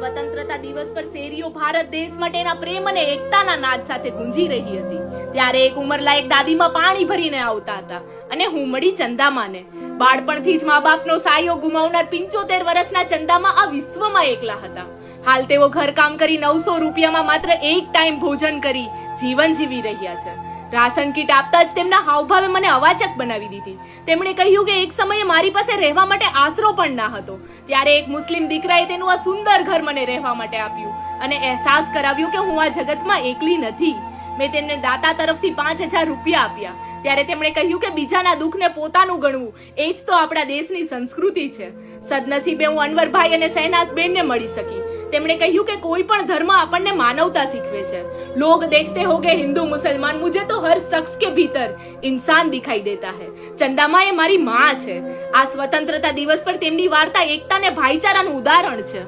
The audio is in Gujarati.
સ્વતંત્રતા દિવસ પર શેરીઓ ભારત દેશ માટે એના પ્રેમ અને એકતાના નાદ સાથે ગુંજી રહી હતી ત્યારે એક ઉંમરલાયક દાદીમાં પાણી ભરીને આવતા હતા અને હું મળી ચંદામાને. બાળપણથી જ મા બાપનો સાયો ગુમાવનાર 75 વર્ષના ચંદામા આ વિશ્વમાં એકલા હતા. હાલ તેઓ ઘરકામ કરી 900 રૂપિયામાં માત્ર એક ટાઈમ ભોજન કરી જીવન જીવી રહ્યા છે. રાશન કીટ આપતા જ તેમના હાવભાવે મને અવાચક બનાવી દીધી. તેમણે કહ્યું કે એક સમયે મારી પાસે રહેવા માટે આશરો પણ ના હતો, ત્યારે એક મુસ્લિમ દીકરાએ તેનું આ સુંદર ઘર મને રહેવા માટે આપ્યું અને અહેસાસ કરાવ્યું કે હું આ જગતમાં એકલી નથી. મેં તેમને દાતા તરફથી 5000 રૂપિયા આપ્યા ત્યારે તેમણે કહ્યું કે બીજાના દુઃખને પોતાનું ગણવું એ જ તો આપણા દેશની સંસ્કૃતિ છે. સદનસીબે હું અનવરભાઈ અને શહેનાઝબેનને મળી શકી. તેમણે કહ્યું કે કોઈ પણ ધર્મ આપણને માનવતા શીખવે છે. लोग देखते होंगे हिंदू मुसलमान, मुझे तो हर शख्स के भीतर इंसान दिखाई देता है. ચંદામા એ મારી માં છે. આ સ્વતંત્રતા દિવસ પર તેમની વાર્તા એકતા અને ભાઈચારાનું ઉદાહરણ છે.